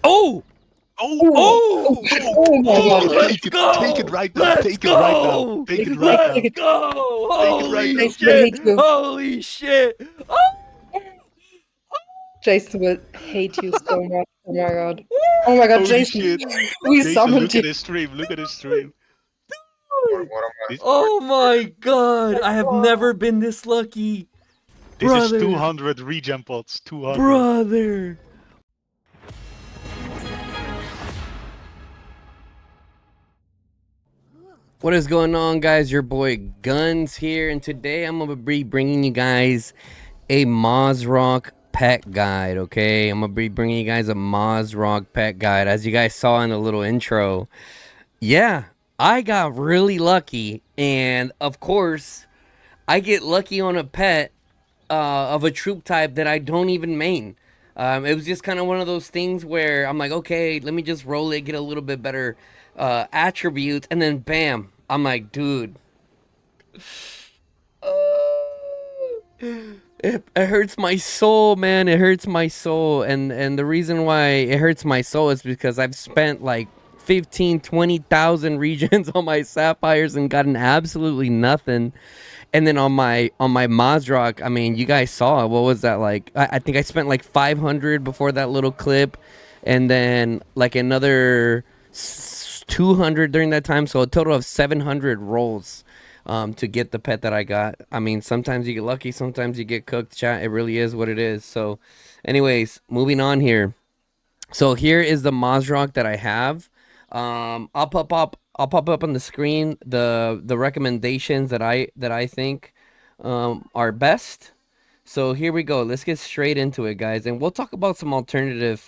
Oh! Oh, Oh! Oh my god. Let's go! take it right now. Let's Take it right now. go! Take it Take right it, now. take Let's go! Take it right Holy now. Jason will shit! hate you. Holy shit! Oh! Jason will hate you so much. Oh my god. Oh my god, Holy Jason. shit. We Jason, summoned look you. at his stream. Look at his stream. What am I? This, Oh my god! I have never been this lucky. this is Brother. 200 regen pots. 200. Brother! What is going on, guys? Your boy Guns here, and today I'm gonna be bringing you guys a Mossrock pet guide. Okay, I'm gonna be bringing you guys a Mossrock pet guide. As you guys saw in the little intro, yeah, I got really lucky, and of course, I get lucky on a pet of a troop type that I don't even main. It was just kind of one of those things where I'm like, okay, let me just roll it, get a little bit better attributes, and then bam, I'm like, dude, it hurts my soul, man. It hurts my soul, and the reason why it hurts my soul is because I've spent like 15,000-20,000 regions on my sapphires and gotten absolutely nothing. And then on my Mossrock, I mean, you guys saw, what was that like? I think I spent like 500 before that little clip, and then like another 200 during that time, so a total of 700 rolls to get the pet that I got. I mean, sometimes you get lucky, sometimes you get cooked, chat. It really is what it is. So anyways, moving on here. So here is the Mossrock that I have. I'll pop up on the screen the recommendations that I think are best. So here we go. Let's get straight into it, guys, and we'll talk about some alternative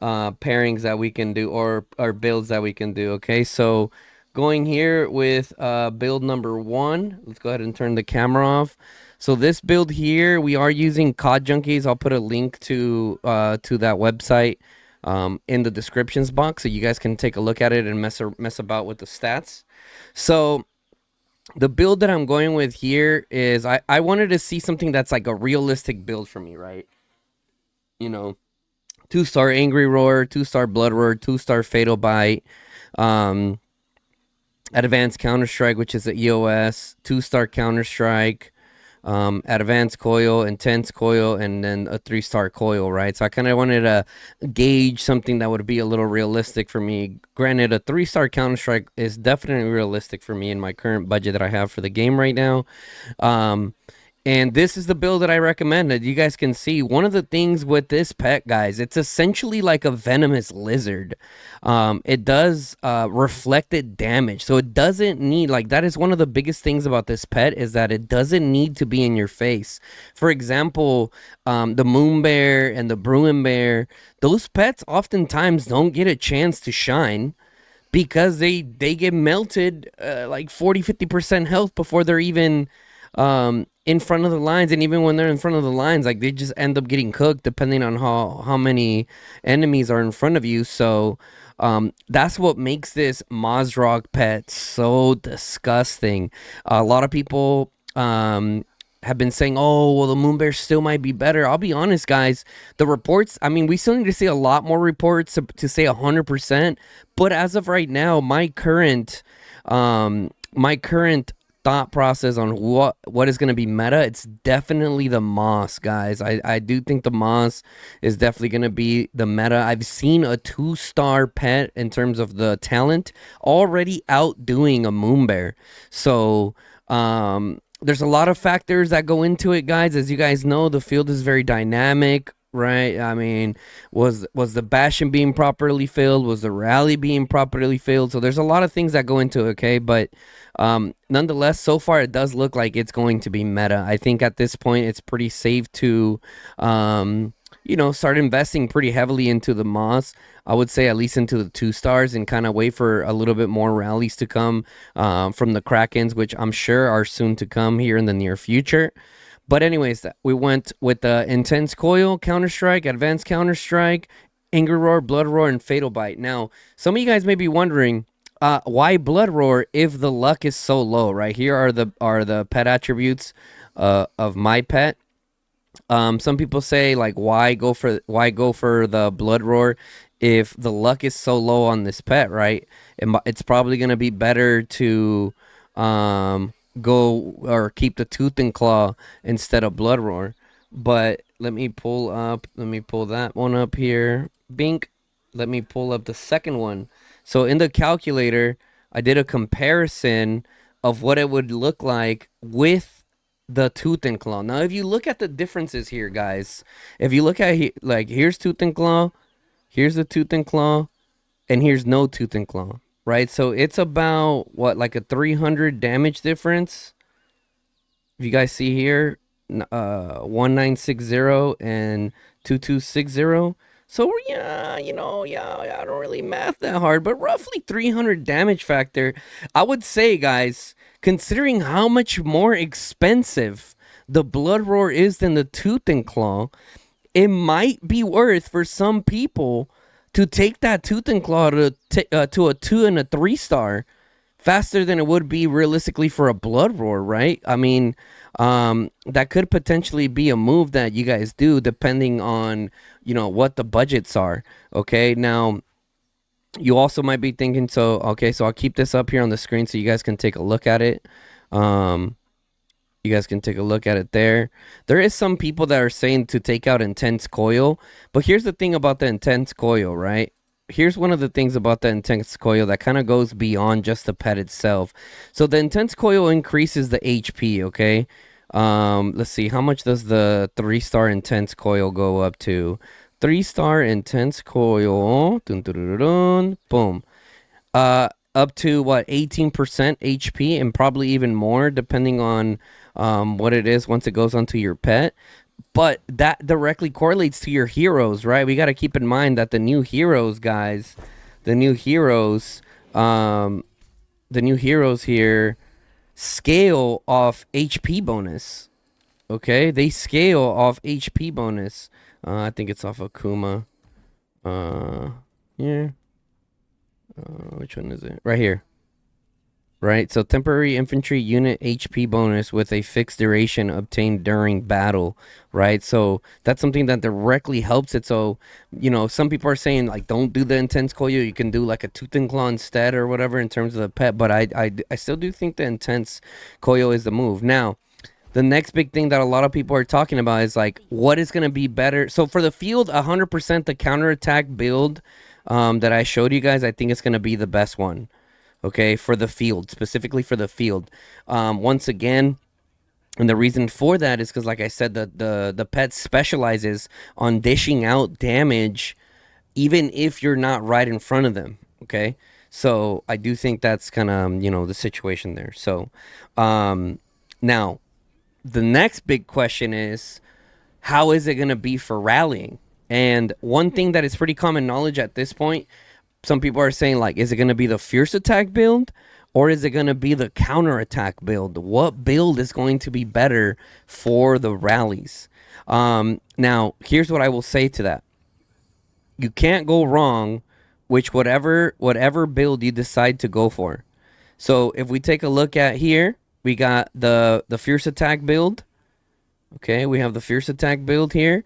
pairings that we can do, or builds that we can do. Okay, so going here with build number 1. Let's go ahead and turn the camera off. So this build here, we are using COD Junkies. I'll put a link to that website in the descriptions box, so you guys can take a look at it and mess about with the stats. So the build that I'm going with here is I wanted to see something that's like a realistic build for me, right? You know, 2-star Angry Roar, 2-star Blood Roar, 2-star Fatal Bite, Advanced Counter Strike, which is the EOS, 2-star Counter Strike, Advanced Coil, Intense Coil, and then a 3-star Coil, right? So I kind of wanted to gauge something that would be a little realistic for me. Granted, a 3-star Counter Strike is definitely realistic for me in my current budget that I have for the game right now. And this is the build that I recommended. You guys can see one of the things with this pet, guys, it's essentially like a venomous lizard. It does reflected damage. So it doesn't need, like, that is one of the biggest things about this pet, is that it doesn't need to be in your face. For example, the Moon Bear and the Bruin Bear, those pets oftentimes don't get a chance to shine, because they get melted like 40-50% health before they're even in front of the lines. And even when they're in front of the lines, like, they just end up getting cooked depending on how many enemies are in front of you. So that's what makes this Mossrock pet so disgusting. A lot of people have been saying, oh, well, the Moon Bear still might be better. I'll be honest, guys, the reports, I mean, we still need to see a lot more reports to say 100%, but as of right now, my current thought process on what is going to be meta, it's definitely the Moss, guys. I do think the Moss is definitely going to be the meta. I've seen a 2-star pet in terms of the talent already outdoing a Moon Bear. So there's a lot of factors that go into it, guys. As you guys know, the field is very dynamic, right? I mean, was the Bastion being properly filled? Was the rally being properly filled? So there's a lot of things that go into it, okay? But nonetheless, so far it does look like it's going to be meta. I think at this point it's pretty safe to start investing pretty heavily into the Moss. I would say at least into the 2-stars, and kind of wait for a little bit more rallies to come from the Krakens, which I'm sure are soon to come here in the near future. But anyways, we went with the Intense Coil, Counter Strike, Advanced Counter Strike, Angry Roar, Blood Roar, and Fatal Bite. Now, some of you guys may be wondering, why Blood Roar if the luck is so low, right? Here are the pet attributes of my pet. Some people say like why go for the blood roar if the luck is so low on this pet, right? It's probably gonna be better to go or keep the tooth and claw instead of blood roar. But let me pull that one up here. Bink. Let me pull up the second one. So in the calculator, I did a comparison of what it would look like with the tooth and claw. Now, if you look at the differences here, guys, if you look at like here's tooth and claw, here's the tooth and claw, and here's no tooth and claw, right? So it's about what, like a 300 damage difference. If you guys see here, 1960 and 2260. So yeah, I don't really math that hard, but roughly 300 damage factor. I would say, guys, considering how much more expensive the blood roar is than the tooth and claw, it might be worth for some people to take that tooth and claw to a 2 and a 3 star faster than it would be realistically for a blood roar, right? I mean, that could potentially be a move that you guys do depending on, what the budgets are. Okay, now you also might be thinking, so I'll keep this up here on the screen so you guys can take a look at it. You guys can take a look at it there. There is some people that are saying to take out intense coil, but here's the thing about the intense coil, right? Here's one of the things about the intense coil that kind of goes beyond just the pet itself. So the intense coil increases the HP, okay? Let's see, how much does the 3-star intense coil go up to? 3-star intense coil, dun, dun, dun, dun, dun, boom. Up to what, 18% HP, and probably even more depending on what it is once it goes onto your pet. But that directly correlates to your heroes, right? We got to keep in mind that the new heroes, guys, the new heroes here scale off HP bonus. Okay, they scale off HP bonus. I think it's off of Kuma. Yeah. Which one is it? Right here. Right, so temporary infantry unit HP bonus with a fixed duration obtained during battle, right? So that's something that directly helps it. So, some people are saying like don't do the intense coil. You can do like a tooth and claw instead or whatever in terms of the pet. But I still do think the intense coil is the move. Now, the next big thing that a lot of people are talking about is like what is going to be better. So for the field, 100% the counterattack build that I showed you guys, I think it's going to be the best one. Okay, for the field, specifically for the field. Once again, and the reason for that is because, like I said, the pet specializes on dishing out damage even if you're not right in front of them. Okay, so I do think that's kind of, the situation there. So now, the next big question is, how is it going to be for rallying? And one thing that is pretty common knowledge at this point, some people are saying, like, is it going to be the fierce attack build or is it going to be the counter attack build? What build is going to be better for the rallies? Now, here's what I will say to that. You can't go wrong with whatever build you decide to go for. So if we take a look at here, we got the fierce attack build. Okay, we have the fierce attack build here.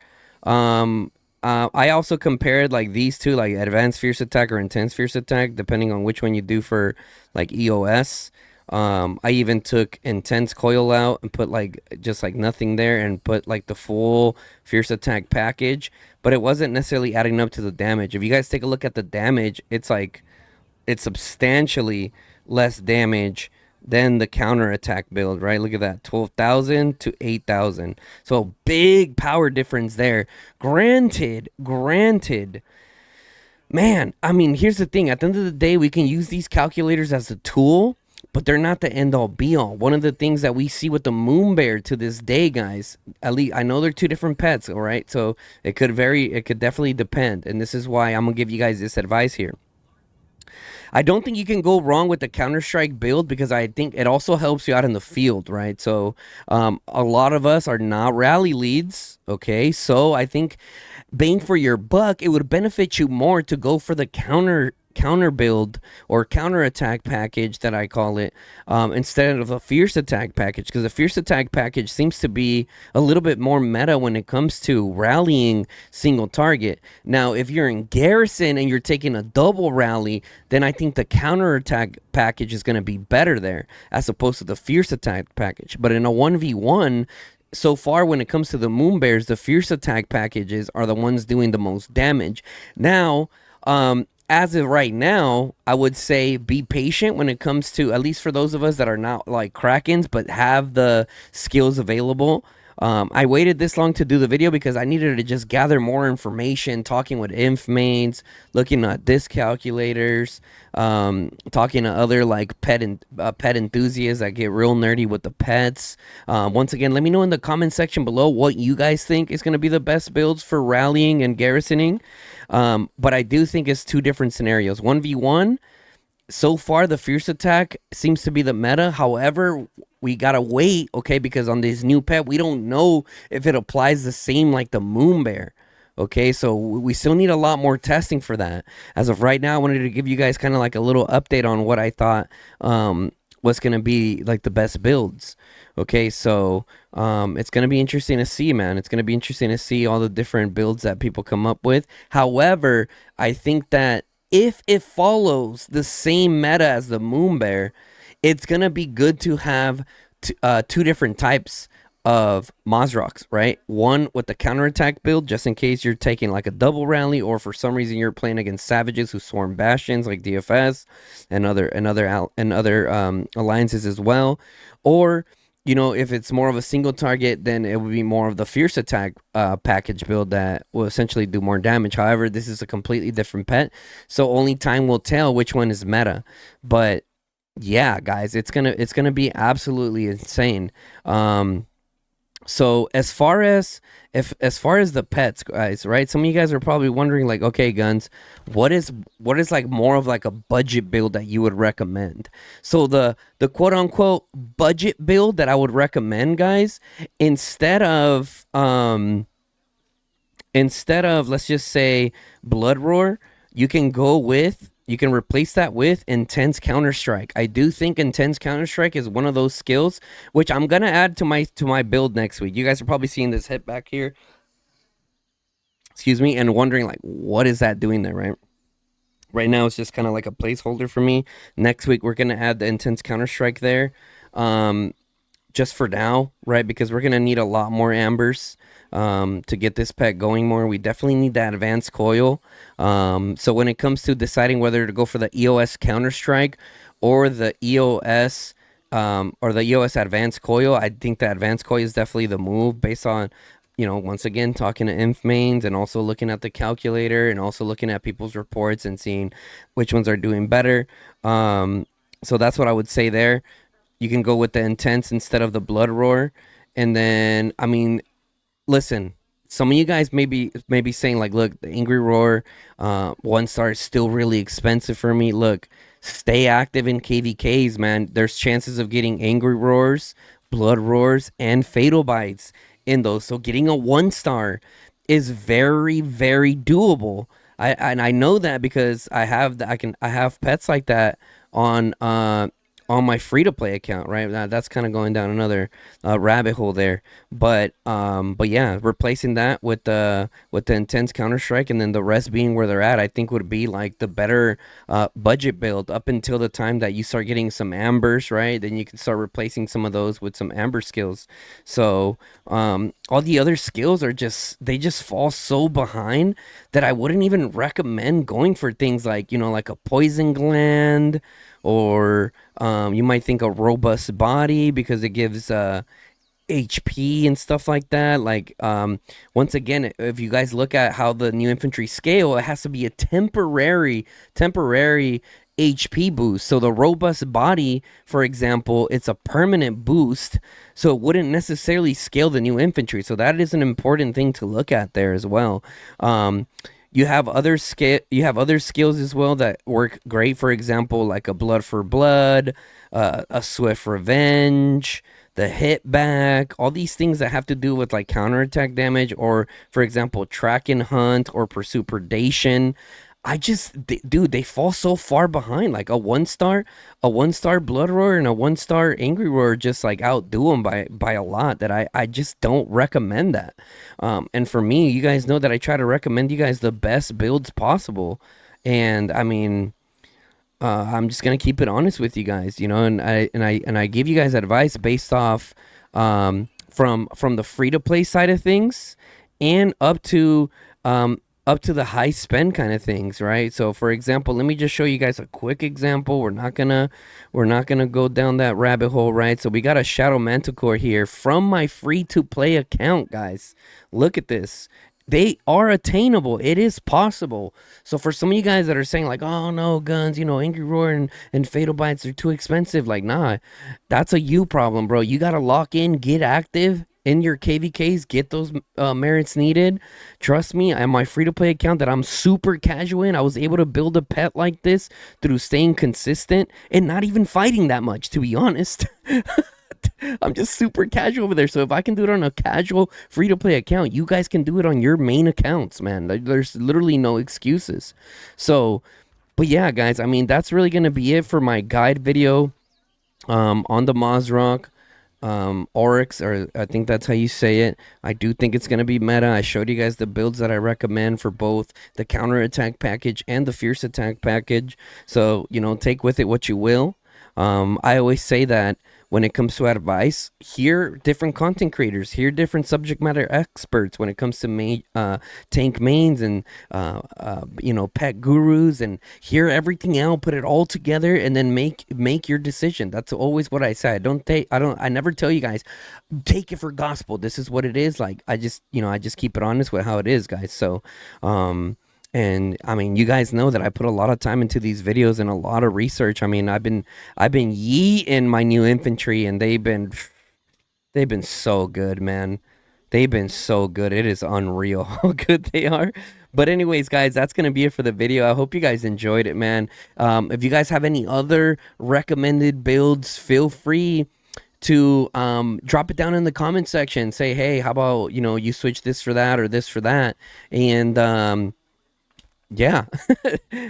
I also compared like these two, like advanced fierce attack or intense fierce attack, depending on which one you do for like EOS. I even took intense coil out and put like just like nothing there and put like the full fierce attack package, but it wasn't necessarily adding up to the damage. If you guys take a look at the damage, it's substantially less damage than the counter attack build, right? Look at that, 12,000 to 8,000. So big power difference there. Granted, man, I mean, here's the thing. At the end of the day, we can use these calculators as a tool, but they're not the end all be all. One of the things that we see with the Moon Bear to this day, guys, at least I know they're two different pets, all right? So it could definitely depend. And this is why I'm gonna give you guys this advice here. I don't think you can go wrong with the Counter-Strike build because I think it also helps you out in the field, right? So a lot of us are not rally leads, okay? So I think bang for your buck, it would benefit you more to go for the counter counter build or counter attack package that I call it, instead of a fierce attack package, because the fierce attack package seems to be a little bit more meta when it comes to rallying single target. Now, if you're in garrison and you're taking a double rally, then I think the counter attack package is going to be better there as opposed to the fierce attack package. But in a 1v1, so far when it comes to the moon bears, the fierce attack packages are the ones doing the most damage. Now, as of right now, I would say be patient when it comes to, at least for those of us that are not like Krakens but have the skills available. I waited this long to do the video because I needed to just gather more information, talking with inf mains, looking at disc calculators, talking to other like pet enthusiasts that get real nerdy with the pets. Once again, let me know in the comment section below what you guys think is going to be the best builds for rallying and garrisoning. But I do think it's two different scenarios. 1v1, so far the fierce attack seems to be the meta. However, we gotta wait, okay, because on this new pet we don't know if it applies the same like the moon bear. Okay, so we still need a lot more testing for that. As of right now, I wanted to give you guys kind of like a little update on what I thought was gonna be like the best builds. Okay, so it's gonna be interesting to see, man. It's gonna be interesting to see all the different builds that people come up with. However, I think that if it follows the same meta as the moon bear, it's gonna be good to have two different types of Mossrocks, right? One with the counterattack build, just in case you're taking like a double rally, or for some reason you're playing against savages who swarm bastions like DFS and other alliances as well. Or, you know, if it's more of a single target, then it would be more of the fierce attack package build that will essentially do more damage. However, this is a completely different pet, so only time will tell which one is meta. But yeah, guys, it's gonna be absolutely insane. So as far as the pets, guys, right? Some of you guys are probably wondering, like, okay, Guns, what is like more of like a budget build that you would recommend? So the quote unquote budget build that I would recommend, guys, instead of let's just say Blood Roar, you can replace that with Intense Counter-Strike. I do think Intense Counter-Strike is one of those skills which I'm gonna add to my build next week. You guys are probably seeing this hit back here, excuse me, and wondering like, what is that doing there, right? Right now it's just kind of like a placeholder for me. Next week we're gonna add the Intense Counter-Strike there, just for now, right? Because we're gonna need a lot more ambers to get this pet going more. We definitely need that advanced coil. So when it comes to deciding whether to go for the EOS Counter-Strike or the EOS advanced coil, I think the advanced coil is definitely the move, based on, you know, once again, talking to inf mains and also looking at the calculator and also looking at people's reports and seeing which ones are doing better. So that's what I would say there. You can go with the Intense instead of the Blood Roar. And then, I mean, listen, some of you guys may be saying like, look, the Angry Roar 1-star is still really expensive for me. Look, stay active in KVKs, man. There's chances of getting Angry Roars, Blood Roars, and Fatal Bites in those. So getting a 1-star is very, very doable. I know that because I have pets like that on my free-to-play account, right? That's kind of going down another rabbit hole there. But yeah, replacing that with the Intense Counter-Strike, and then the rest being where they're at, I think would be like the better budget build up until the time that you start getting some ambers, right? Then you can start replacing some of those with some amber skills. So all the other skills are they just fall so behind that I wouldn't even recommend going for things like, you know, like a Poison Gland, or you might think a Robust Body because it gives HP and stuff like that. Like, once again, if you guys look at how the new infantry scale, it has to be a temporary HP boost. So the Robust Body, for example, it's a permanent boost, so it wouldn't necessarily scale the new infantry. So that is an important thing to look at there as well. You have other skills as well that work great. For example, like a Blood for Blood, a Swift Revenge, the Hit Back, all these things that have to do with like counterattack damage, or for example, Track and Hunt or Pursue Predation. dude, they fall so far behind. Like a 1 star Blood Roar and a 1 star Angry Roar just like outdo them by a lot. That I just don't recommend that. And for me, you guys know that I try to recommend you guys the best builds possible. And I mean, I'm just gonna keep it honest with you guys, you know, and I give you guys advice based off from the free to play side of things, and up to the high spend kind of things, right? So for example, let me just show you guys a quick example. We're not gonna go down that rabbit hole, right? So we got a Shadow Manticore here from my free to play account, guys. Look at this. They are attainable. It is possible. So for some of you guys that are saying like, oh no, guns, you know, Angry Roar and Fatal Bites are too expensive. Like, nah, that's a you problem, bro. You got to lock in, get active in your KVKs, get those merits needed. Trust me, on my free to play account that I'm super casual in, I was able to build a pet like this through staying consistent and not even fighting that much, to be honest. I'm just super casual over there. So if I can do it on a casual free to play account, you guys can do it on your main accounts, man. There's literally no excuses. So, but yeah, guys, I mean, that's really going to be it for my guide video on the Mossrock Oryx, or I think that's how you say it. I do think it's going to be meta. I showed you guys the builds that I recommend for both the counter attack package and the fierce attack package. So, you know, take with it what you will. I always say that when it comes to advice, hear different content creators, hear different subject matter experts when it comes to tank mains and you know, pet gurus, and hear everything out, put it all together, and then make your decision. That's always what I say. I never tell you guys take it for gospel. This is what it is. Like, I just keep it honest with how it is, guys. So and I mean, you guys know that I put a lot of time into these videos and a lot of research. I mean, I've been yeeting my new infantry, and they've been so good, man. They've been so good. It is unreal how good they are. But anyways, guys, that's gonna be it for the video. I hope you guys enjoyed it, man. If you guys have any other recommended builds, feel free to drop it down in the comment section. Say, hey, how about, you know, you switch this for that or this for that, and yeah,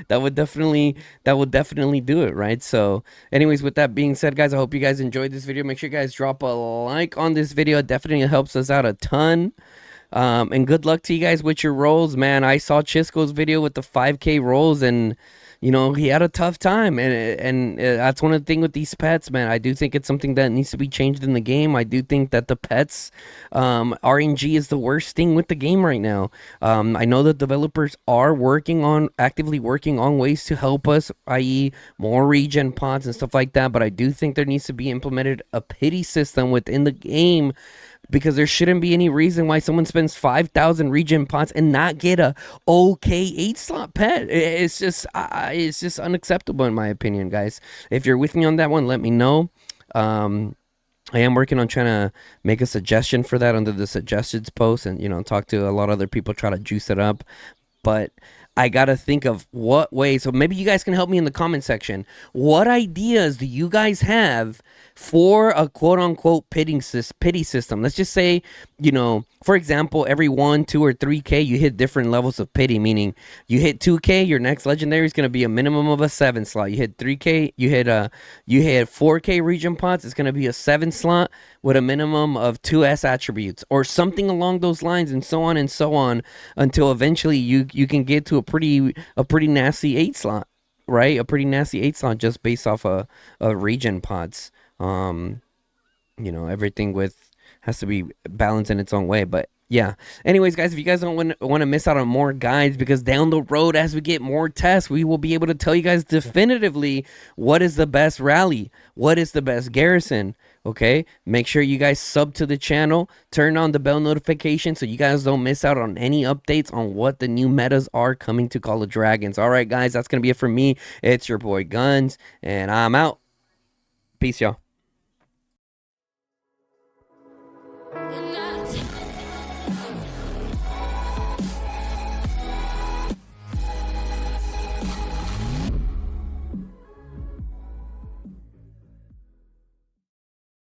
that would definitely do it, right? So anyways, with that being said, guys, I hope you guys enjoyed this video. Make sure you guys drop a like on this video. It definitely helps us out a ton. And good luck to you guys with your rolls, man. I saw Chisco's video with the 5K rolls, and you know, he had a tough time, and that's one of the things with these pets, man. I do think it's something that needs to be changed in the game. I do think that the pets RNG is the worst thing with the game right now. I know that developers are actively working on ways to help us, i.e. more regen pods and stuff like that, but I do think there needs to be implemented a pity system within the game, because there shouldn't be any reason why someone spends 5,000 regen pots and not get a okay 8-slot pet. It's just unacceptable in my opinion, guys. If you're with me on that one, let me know. I am working on trying to make a suggestion for that under the suggestions post, and, you know, talk to a lot of other people, try to juice it up. But I gotta think of what way. So maybe you guys can help me in the comment section. What ideas do you guys have for a quote-unquote pity system? Let's just say, you know, for example, every 1, 2, or 3K, you hit different levels of pity, meaning you hit 2K, your next legendary is going to be a minimum of a 7 slot. You hit 3K, you hit 4K region pots, it's going to be a 7 slot with a minimum of 2S attributes, or something along those lines, and so on, until eventually you can get to a pretty nasty 8 slot, right? A pretty nasty 8 slot just based off a region pods. You know, everything has to be balanced in its own way. But yeah, anyways, guys, if you guys don't want to miss out on more guides, because down the road, as we get more tests, we will be able to tell you guys definitively what is the best rally, what is the best garrison. Okay, make sure you guys sub to the channel, turn on the bell notification so you guys don't miss out on any updates on what the new metas are coming to Call of Dragons. All right, guys, that's gonna be it for me. It's your boy Guns, and I'm out. Peace, y'all.